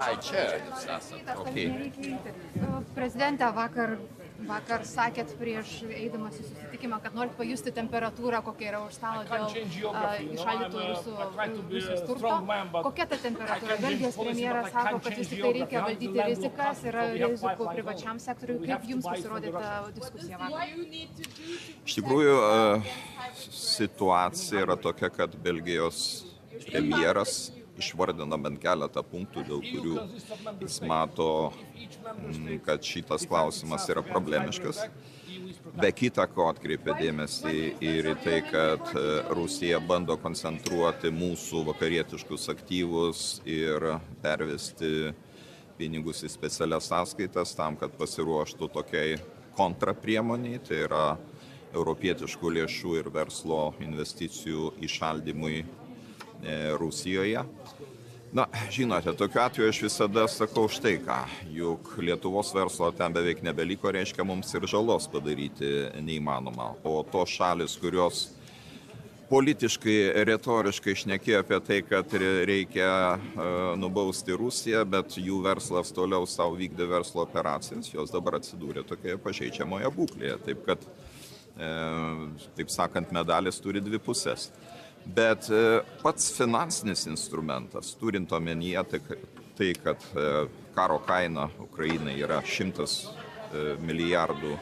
Ai, čia jūs esate. Okay. Prezidente, vakar sakėt prieš eidamas į susitikimą, kad norit pajusti temperatūrą, kokia yra už stalo dėl įšaldytų Rusijos turto. Kokia ta temperatūra? Belgijos premjeras sako, kad vis tik tai reikia valdyti rizikas, yra rizikų privačiam sektoriui. Kaip jums pasirodė ta diskusija vakar? Iš tikrųjų, situacija yra tokia, kad Belgijos premjeras išvardina bent keletą punktų, dėl kurių jis mato, kad šitas klausimas yra problemiškas. Be kita ko atkreipia dėmesį ir į tai, kad Rusija bando koncentruoti mūsų vakarietiškus aktyvus ir pervesti pinigus į specialias sąskaitas tam, kad pasiruoštų tokiai kontrapriemoniai, tai yra europietiškų lėšų ir verslo investicijų įšaldymui Rusijoje. Na, žinote, tokiu atveju aš visada sakau štai ką, juk Lietuvos verslo ten beveik nebeliko, reiškia mums ir žalos padaryti neįmanoma. O tos šalis, kurios politiškai, retoriškai šnekėjo apie tai, kad reikia nubausti Rusiją, bet jų verslas toliau savo vykdė verslo operacijas, jos dabar atsidūrė tokioje pažeidžiamoje būklėje. Taip kad, taip sakant, medalis turi dvi pusės. Bet pats finansinis instrumentas, turint omenyje tai, kad karo kaina Ukrainai yra 100 milijardų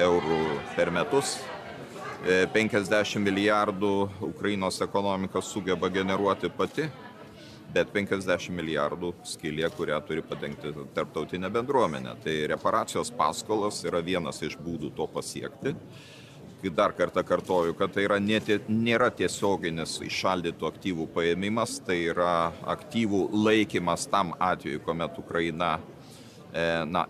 eurų per metus, 50 milijardų Ukrainos ekonomika sugeba generuoti pati, bet 50 milijardų skylė, kurią turi padengti tarptautinė bendruomenė. Tai reparacijos paskolos yra vienas iš būdų to pasiekti. Dar kartą kartoju, kad tai nėra tiesioginis įšaldytų aktyvų paėmimas, tai yra aktyvų laikymas tam atveju, kuomet Ukraina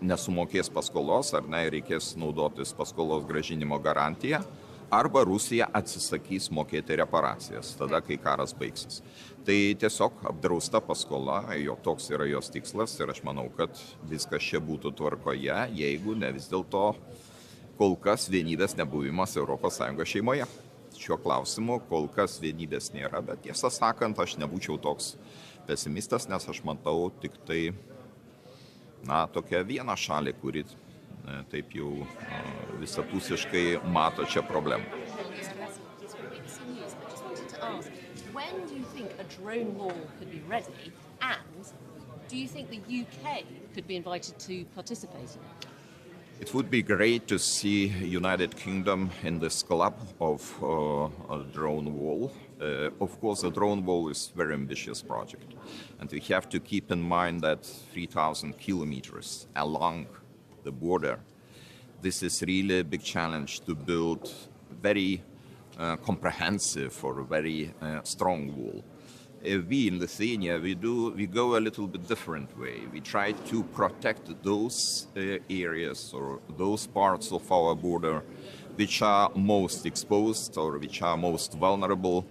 nesumokės paskolos ar reikės naudotis paskolos grąžinimo garantiją, arba Rusija atsisakys mokėti reparacijas, tada, kai karas baigsis. Tai tiesiog apdrausta paskola, toks yra jos tikslas ir aš manau, kad viskas čia būtų tvarkoje, jeigu ne vis dėlto kol kas vienybės nebuvimas ES šeimoje. Šiuo klausimu kol kas vienybės nėra, bet tiesą sakant, aš nebūčiau toks pesimistas, nes aš matau tik tai tokią vieną šalį, kuri taip jau visapusiškai mato čia problemą. When do you think a drone wall could be ready, and do you think the UK could be invited to participate in it? It would be great to see United Kingdom in this club of a drone wall. Of course, the drone wall is a very ambitious project, and we have to keep in mind that 3,000 kilometers along the border, this is really a big challenge to build very comprehensive or very strong wall. We in Lithuania, we go a little bit different way. We try to protect those areas or those parts of our border which are most exposed or which are most vulnerable,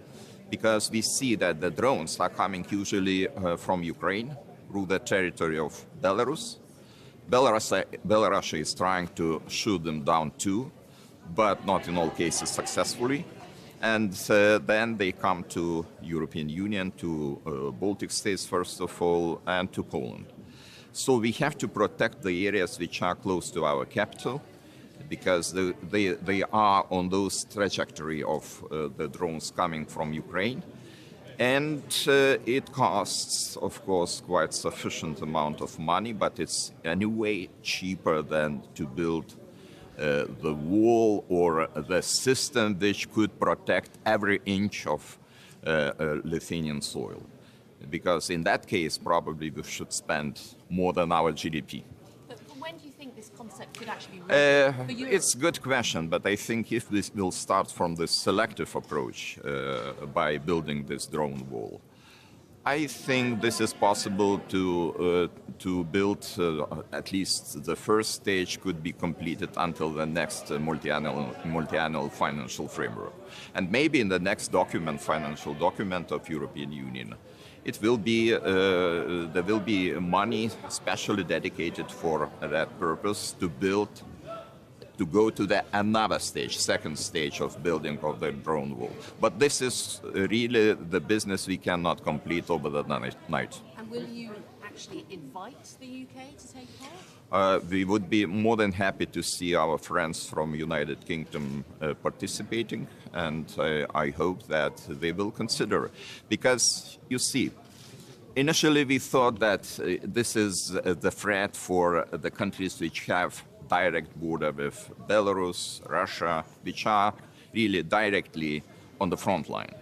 because we see that the drones are coming usually from Ukraine through the territory of Belarus. Belarus is trying to shoot them down too, but not in all cases successfully. And then they come to European Union, to Baltic states first of all, and to Poland. So we have to protect the areas which are close to our capital, because they are on those trajectory of the drones coming from Ukraine. And it costs, of course, quite sufficient amount of money, but it's anyway cheaper than to build the wall or the system which could protect every inch of Lithuanian soil. Because in that case, probably we should spend more than our GDP. But when do you think this concept could actually be ready for Europe? It's a good question, but I think if this will start from this selective approach by building this drone wall, I think this is possible to build, at least the first stage could be completed until the next multi-annual financial framework. And maybe in the next financial document of European Union, it will be, there will be money specially dedicated for that purpose to go to another stage, second stage of building of the drone wall. But this is really the business we cannot complete over the night. And will you actually invite the UK to take part? We would be more than happy to see our friends from United Kingdom participating, and I hope that they will consider. Because, you see, initially we thought that this is the threat for the countries which have direct border with Belarus, Russia, which are really directly on the front line.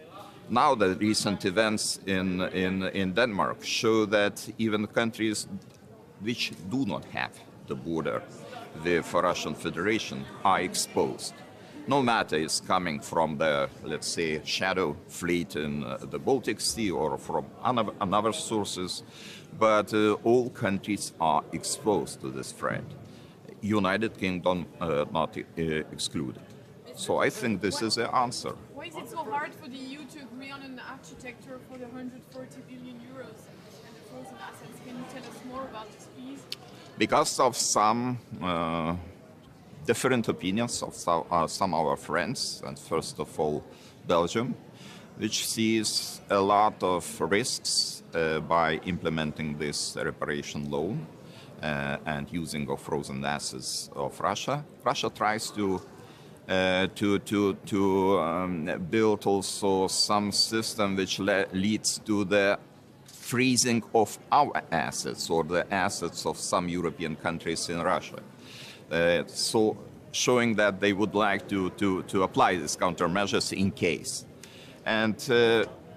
Now the recent events in Denmark show that even countries which do not have the border with Russian Federation are exposed. No matter it's coming from the, let's say, shadow fleet in the Baltic Sea or from other sources, but all countries are exposed to this threat. United Kingdom not excluded. So I think this is the answer. Why is it so hard for the EU to agree on an architecture for the 140 billion euros and the frozen assets? Can you tell us more about this, please? Because of some different opinions of some of our friends, and first of all Belgium, which sees a lot of risks by implementing this reparation loan and using of frozen assets of Russia. Russia tries to build also some system which leads to the freezing of our assets or the assets of some European countries in Russia. So showing that they would like to apply these countermeasures in case. And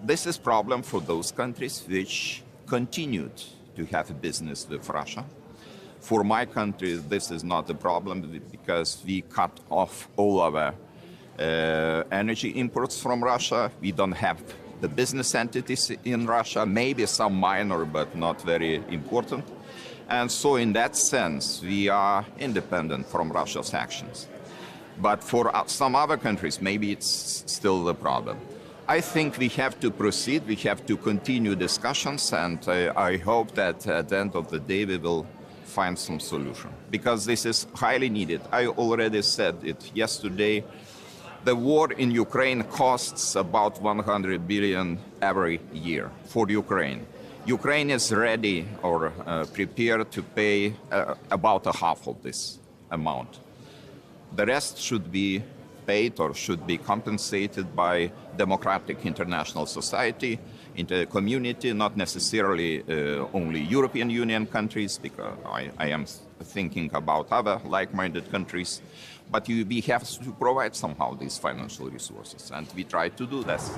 this is a problem for those countries which continued to have a business with Russia. For my country, this is not a problem because we cut off all our energy imports from Russia. We don't have the business entities in Russia, maybe some minor, but not very important. And so in that sense, we are independent from Russia's actions. But for some other countries, maybe it's still the problem. I think we have to proceed, we have to continue discussions, and I hope that at the end of the day we will find some solution, because this is highly needed. I already said it yesterday. The war in Ukraine costs about 100 billion every year for Ukraine. Ukraine is ready or prepared to pay about a half of this amount. The rest should be paid or should be compensated by democratic international society, in the community, not necessarily only European Union countries, because I am thinking about other like-minded countries, but we have to provide somehow these financial resources, and we try to do this.